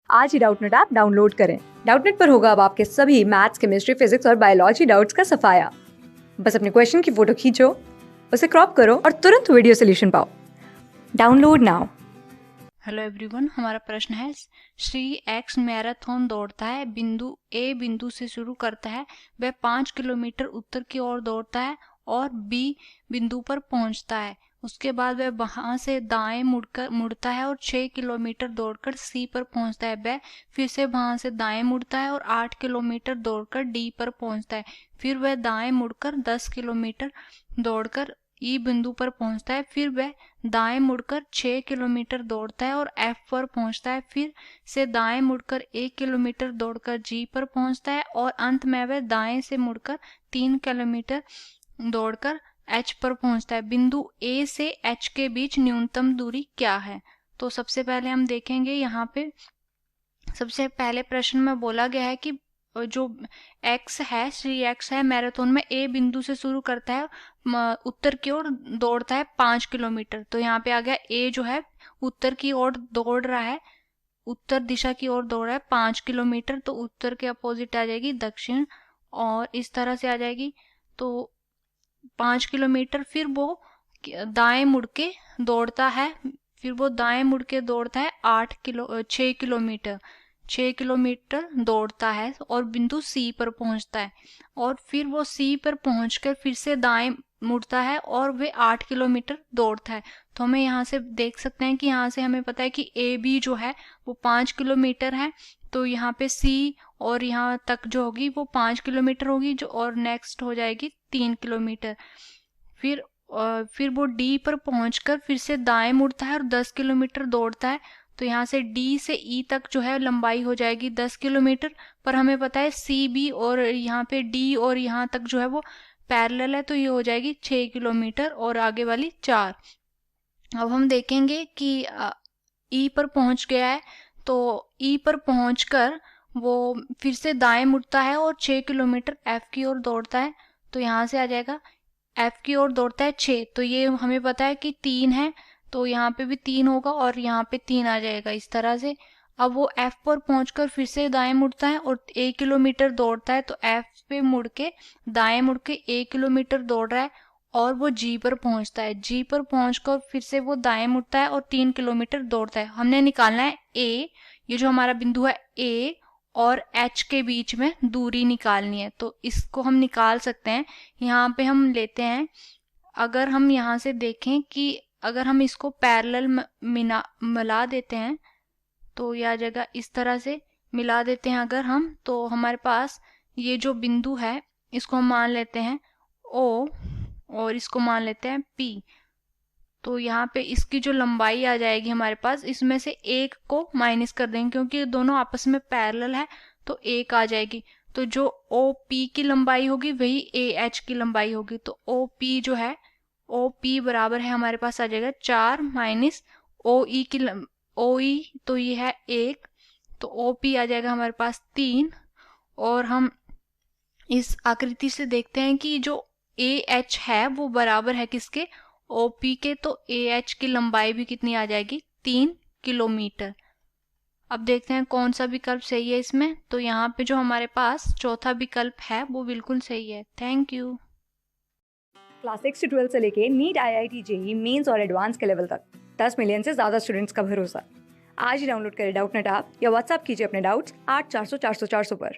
आज ही Doubtnut app download करें। Doubtnut पर होगा अब आपके सभी मैथ्स, केमिस्ट्री, फिजिक्स और बायोलॉजी डाउट्स का सफाया। बस अपने क्वेश्चन की फोटो खींचो, उसे क्रॉप करो और तुरंत वीडियो सोल्यूशन पाओ। Download now. हेलो एवरीवन, हमारा प्रश्न है श्री एक्स मैराथन दौड़ता है, बिंदु ए बिंदु से शुरू करता है, वह 5 किलोमीटर उत्तर की ओर दौड़ता है और बी बिंदु पर पहुंचता है। उसके बाद वह वहां से दाएं मुड़ता है और 6 किलोमीटर दौड़कर सी पर पहुंचता है। वह फिर से वहां से दाएं मुड़ता है और 8 किलोमीटर दौड़कर डी पर पहुंचता है। फिर वह दाएं मुड़कर 10 किलोमीटर दौड़कर ई बिंदु पर पहुंचता है। फिर वह दाएं मुड़कर 6 किलोमीटर दौड़ता है और एफ पर पहुंचता है। फिर से दाएं मुड़कर 1 किलोमीटर दौड़कर जी पर पहुंचता है और अंत में वह दाएं से मुड़कर 3 किलोमीटर दौड़कर एच पर पहुंचता है। बिंदु ए से एच के बीच न्यूनतम दूरी क्या है? तो सबसे पहले हम देखेंगे यहाँ पे सबसे पहले प्रश्न में बोला गया है कि जो एक्स है, श्री एक्स है, मैराथन में ए बिंदु से शुरू करता है, उत्तर की ओर दौड़ता है 5 किलोमीटर। तो यहाँ पे आ गया ए जो है उत्तर की ओर दौड़ रहा है, उत्तर दिशा की ओर दौड़ रहा है 5 किलोमीटर। तो उत्तर के अपोजिट आ जाएगी दक्षिण और इस तरह से आ जाएगी। तो 5 किलोमीटर फिर वो दाएं मुड़ के दौड़ता है, फिर वो दाएं मुड़ के दौड़ता है 6 किलोमीटर 6 किलोमीटर दौड़ता है और बिंदु सी पर पहुंचता है। और फिर वो सी पर पहुंचकर फिर से दाएं मुड़ता है और वे 8 किलोमीटर दौड़ता है। तो हमें यहाँ से देख सकते हैं कि यहाँ से हमें पता है कि ए बी जो है वो 5 किलोमीटर है। तो यहाँ पे सी और यहाँ तक जो होगी वो 5 किलोमीटर होगी, जो और नेक्स्ट हो जाएगी 3 किलोमीटर। फिर वो डी पर पहुंचकर फिर से दाएं मुड़ता है और 10 किलोमीटर दौड़ता है। तो यहाँ से डी से ई तक जो है लंबाई हो जाएगी 10 किलोमीटर। पर हमें पता है सी बी और यहाँ पे डी और यहाँ तक जो है वो पैरेलल है, तो ये हो जाएगी 6 किलोमीटर और आगे वाली 4। अब हम देखेंगे कि ई पर पहुंच गया है। तो ई पर पहुंचकर वो फिर से दाएं मुड़ता है और 6 किलोमीटर एफ की ओर दौड़ता है। तो यहाँ से आ जाएगा एफ की ओर दौड़ता है 6। तो ये हमें पता है कि 3 है, तो यहाँ पे भी 3 होगा और यहाँ पे 3 आ जाएगा इस तरह से। अब वो एफ पर पहुंचकर फिर से दाएं मुड़ता है और 1 किलोमीटर दौड़ता है। तो एफ पे मुड़ के दाएं मुड़ के 1 किलोमीटर दौड़ रहा है और वो जी पर पहुंचता है। जी पर पहुंचकर फिर से वो दाएं मुड़ता है और 3 किलोमीटर दौड़ता है। हमने निकालना है ए, ये जो हमारा बिंदु है ए और एच के बीच में दूरी निकालनी है। तो इसको हम निकाल सकते हैं। यहाँ पे हम लेते हैं, अगर हम यहाँ से देखें कि अगर हम इसको पैरेलल मिला देते हैं तो यह जगह इस तरह से मिला देते हैं अगर हम, तो हमारे पास ये जो बिंदु है इसको हम मान लेते हैं ओ और इसको मान लेते हैं पी। तो यहाँ पे इसकी जो लंबाई आ जाएगी हमारे पास, इसमें से एक को माइनस कर देंगे क्योंकि दोनों आपस में पैरेलल है, तो एक आ जाएगी। तो जो ओ पी की लंबाई होगी वही ए एच की लंबाई होगी। तो ओ पी जो है, ओ पी बराबर है हमारे पास आ जाएगा 4 माइनस ओ ई की ओ ई, तो ये है 1, तो ओ पी आ जाएगा हमारे पास 3। और हम इस आकृति से देखते हैं कि जो ए एच है वो बराबर है किसके, ओपी के। तो ए एच की लंबाई भी कितनी आ जाएगी, 3 किलोमीटर। अब देखते हैं कौन सा विकल्प सही है इसमें। तो यहाँ पे जो हमारे पास चौथा विकल्प है वो बिल्कुल सही है। Thank you. क्लास 6 से 12 से लेके नीट, IIT, JEE मेंस और एडवांस के लेवल तक 10 मिलियन से ज्यादा स्टूडेंट्स का भरोसा। आज ही डाउनलोड करें डाउटनेट ऐप या व्हाट्सएप कीजिए अपने डाउट्स 8400 400 400 पर।